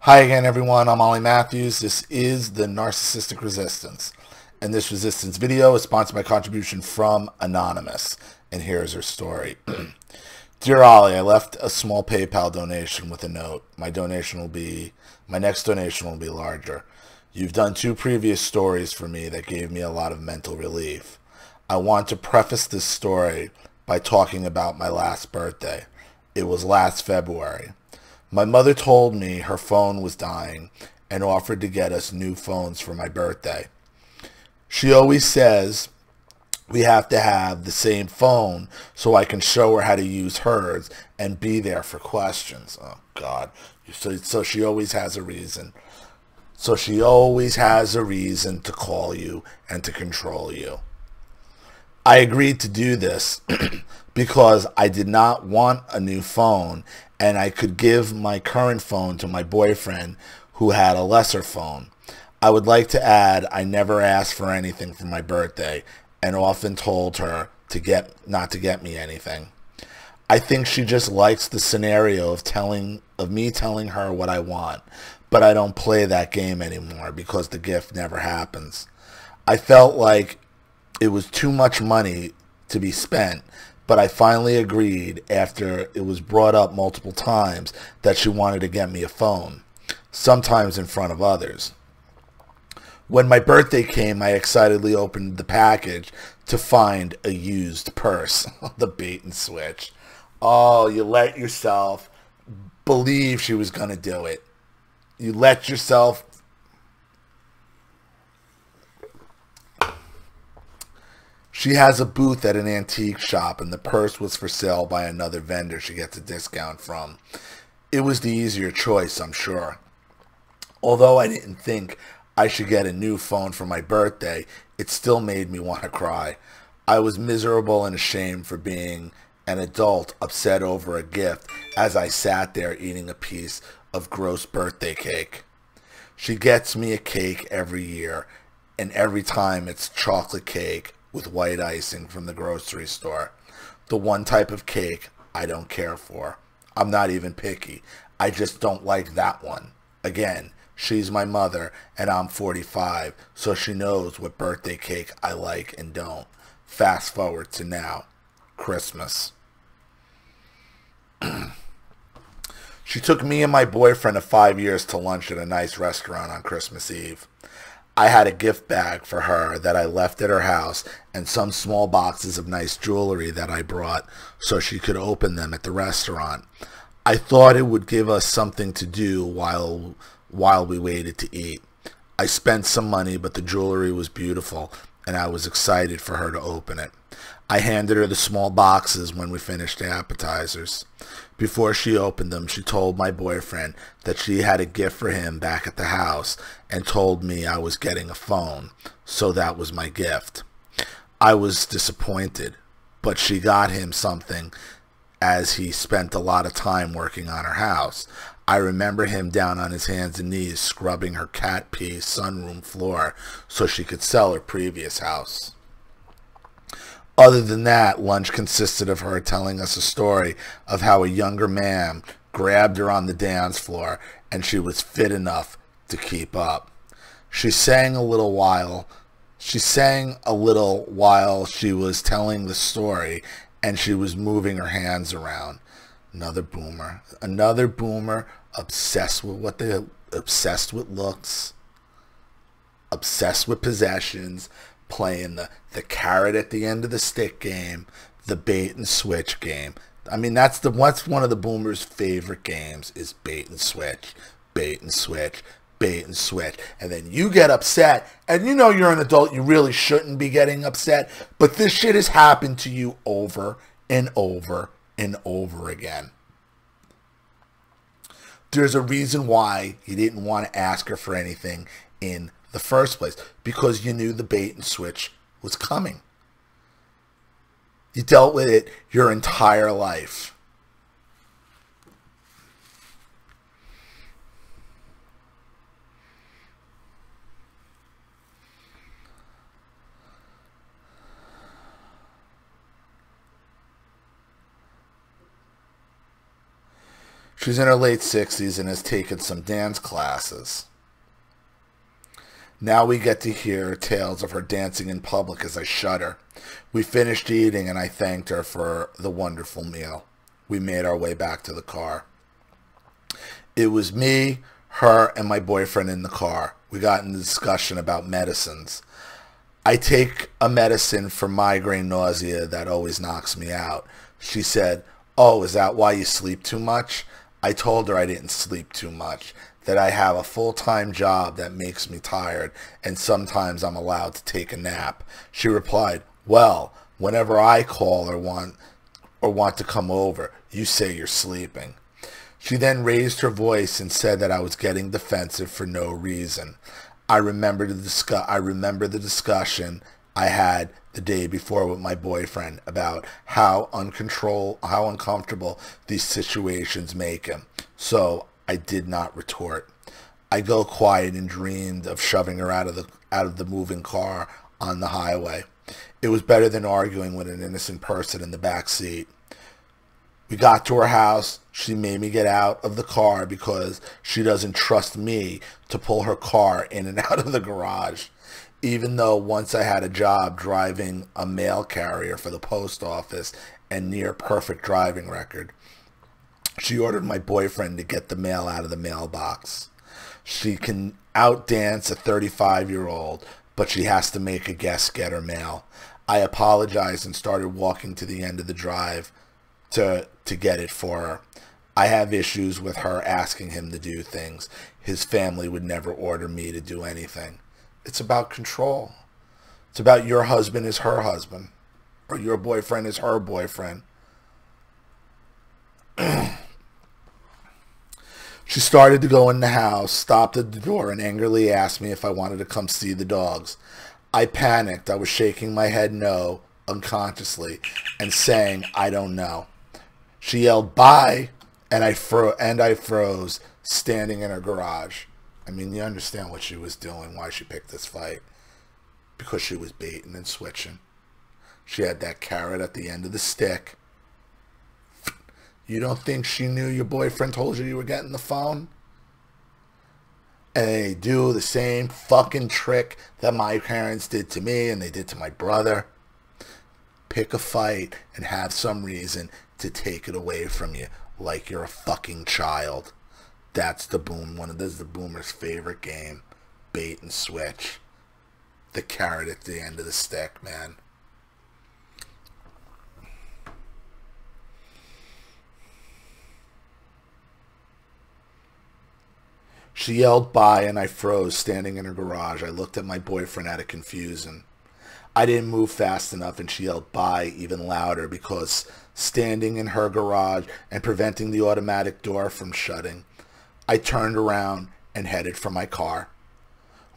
Hi again, everyone. I'm Ollie Matthews. This is the Narcissistic Resistance. And this resistance video is sponsored by contribution from Anonymous. And here's her story. Dear Ollie, I left a small PayPal donation with a note. My next donation will be larger. You've done 2 previous stories for me that gave me a lot of mental relief. I want to preface this story by talking about my last birthday. It was last February. My mother told me her phone was dying and offered to get us new phones for my birthday. She always says we have to have the same phone so I can show her how to use hers and be there for questions. Oh, God. So she always has a reason. So she always has a reason to call you and to control you. I agreed to do this because I did not want a new phone, and I could give my current phone to my boyfriend who had a lesser phone. I would like to add I never asked for anything for my birthday and often told her not to get me anything. I think she just likes the scenario of me telling her what I want, but I don't play that game anymore because the gift never happens. I felt like it was too much money to be spent, but I finally agreed after it was brought up multiple times that she wanted to get me a phone, sometimes in front of others. When my birthday came, I excitedly opened the package to find a used purse. The bait and switch. Oh, you let yourself believe she was going to do it. You let yourself... She has a booth at an antique shop, and the purse was for sale by another vendor she gets a discount from. It was the easier choice, I'm sure. Although I didn't think I should get a new phone for my birthday, it still made me want to cry. I was miserable and ashamed for being an adult upset over a gift as I sat there eating a piece of gross birthday cake. She gets me a cake every year, and every time it's chocolate cake with white icing from the grocery store. The one type of cake I don't care for. I'm not even picky. I just don't like that one. Again, she's my mother and I'm 45, so she knows what birthday cake I like and don't. Fast forward to now, Christmas. She took me and my boyfriend of 5 years to lunch at a nice restaurant on Christmas Eve. I had a gift bag for her that I left at her house and some small boxes of nice jewelry that I brought so she could open them at the restaurant. I thought it would give us something to do while we waited to eat. I spent some money, but the jewelry was beautiful and I was excited for her to open it. I handed her the small boxes when we finished the appetizers. Before she opened them, she told my boyfriend that she had a gift for him back at the house and told me I was getting a phone, so that was my gift. I was disappointed, but she got him something as he spent a lot of time working on her house. I remember him down on his hands and knees scrubbing her cat pee sunroom floor so she could sell her previous house. Other than that, lunch consisted of her telling us a story of how a younger man grabbed her on the dance floor and she was fit enough to keep up. She sang a little while she was telling the story, and she was moving her hands around. Another boomer obsessed with looks, obsessed with possessions, playing the carrot at the end of the stick game, the bait and switch game. I mean, that's one of the boomers' favorite games is bait and switch, bait and switch, bait and switch. And then you get upset, and you know you're an adult, you really shouldn't be getting upset, but this shit has happened to you over and over and over again. There's a reason why you didn't want to ask her for anything in the first place, because you knew the bait and switch was coming. You dealt with it your entire life. She's in her late 60s and has taken some dance classes. Now we get to hear tales of her dancing in public as I shudder. We finished eating and I thanked her for the wonderful meal. We made our way back to the car. It was me, her, and my boyfriend in the car. We got into discussion about medicines. I take a medicine for migraine nausea that always knocks me out. She said, "Oh, is that why you sleep too much?" I told her I didn't sleep too much, that I have a full-time job that makes me tired, and sometimes I'm allowed to take a nap. She replied, "Well, whenever I call or want to come over, you say you're sleeping." She then raised her voice and said that I was getting defensive for no reason. I remember the discussion I had the day before with my boyfriend about how uncomfortable these situations make him. So I did not retort. I go quiet and dreamed of shoving her out of the moving car on the highway. It was better than arguing with an innocent person in the back seat. We got to her house. She made me get out of the car because she doesn't trust me to pull her car in and out of the garage. Even though once I had a job driving a mail carrier for the post office and near perfect driving record, she ordered my boyfriend to get the mail out of the mailbox. She can outdance a 35-year-old, but she has to make a guest get her mail. I apologized and started walking to the end of the drive to get it for her. I have issues with her asking him to do things. His family would never order me to do anything. It's about control. It's about your husband is her husband, or your boyfriend is her boyfriend. She started to go in the house, stopped at the door, and angrily asked me if I wanted to come see the dogs. I panicked. I was shaking my head no, unconsciously, and saying, "I don't know." She yelled, "Bye," and I froze, standing in her garage. I mean, you understand what she was doing, why she picked this fight. Because she was baiting and switching. She had that carrot at the end of the stick. You don't think she knew your boyfriend told you were getting the phone? And they do the same fucking trick that my parents did to me and they did to my brother. Pick a fight and have some reason to take it away from you like you're a fucking child. That's the boomer's favorite game. Bait and switch. The carrot at the end of the stick, man. She yelled "bye" and I froze, standing in her garage. I looked at my boyfriend out of confusion. I didn't move fast enough and she yelled "bye" even louder because standing in her garage and preventing the automatic door from shutting, I turned around and headed for my car.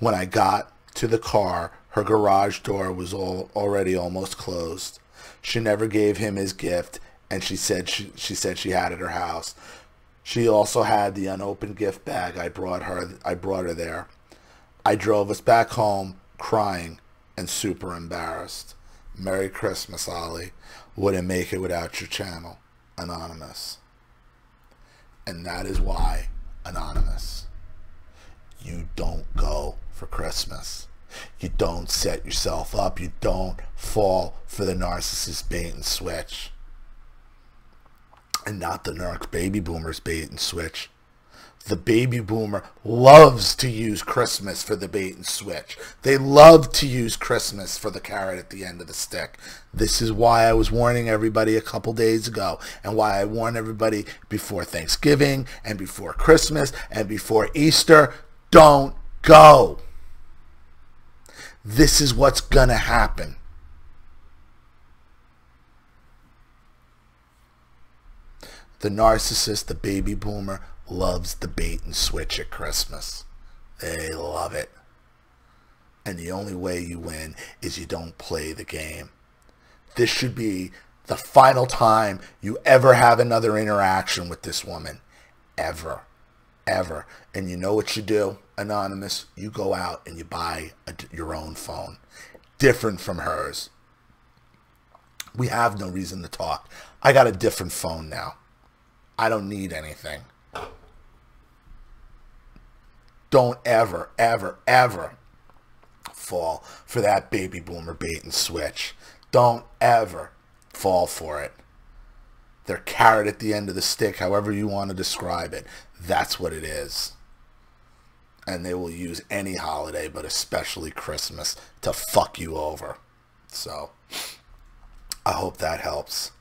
When I got to the car, her garage door was already almost closed. She never gave him his gift, and she said she had at her house. She also had the unopened gift bag I brought her there. I drove us back home crying and super embarrassed. Merry Christmas, Ollie. Wouldn't make it without your channel. Anonymous. And that is why, Anonymous, you don't go for Christmas. You don't set yourself up. You don't fall for the narcissist bait and switch. And not the narc baby boomers bait and switch. The baby boomer loves to use Christmas for the bait and switch. They love to use Christmas for the carrot at the end of the stick. This is why I was warning everybody a couple days ago, and why I warn everybody before Thanksgiving and before Christmas and before Easter. Don't go. This is what's gonna happen. The narcissist, the baby boomer, loves the bait and switch at Christmas. They love it. And the only way you win is you don't play the game. This should be the final time you ever have another interaction with this woman. Ever. Ever. And you know what you do, Anonymous? You go out and you buy your own phone. Different from hers. We have no reason to talk. I got a different phone now. I don't need anything. don't ever, ever, ever fall for that baby boomer bait and switch. Don't ever fall for it. Their carrot at the end of the stick, however you want to describe it, that's what it is. And they will use any holiday, but especially Christmas, to fuck you over. So, I hope that helps.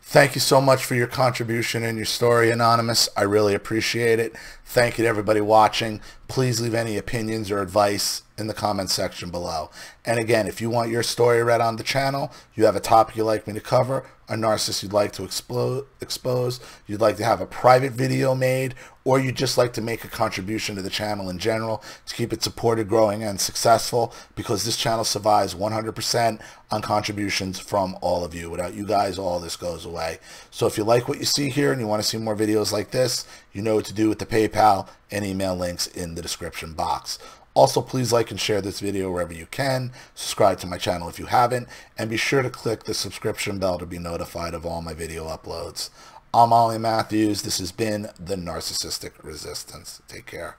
Thank you so much for your contribution and your story, Anonymous. I really appreciate it. Thank you to everybody watching. Please leave any opinions or advice in the comment section below. And again, if you want your story read on the channel, you have a topic you'd like me to cover, a narcissist you'd like to expose, you'd like to have a private video made, or you'd just like to make a contribution to the channel in general to keep it supported, growing, and successful, because this channel survives 100% on contributions from all of you. Without you guys, all this goes away. So if you like what you see here and you want to see more videos like this, you know what to do with the PayPal and email links in the description box. Also, please like and share this video wherever you can. Subscribe to my channel if you haven't, and be sure to click the subscription bell to be notified of all my video uploads. I'm Ollie Matthews. This has been the Narcissistic Resistance. Take care.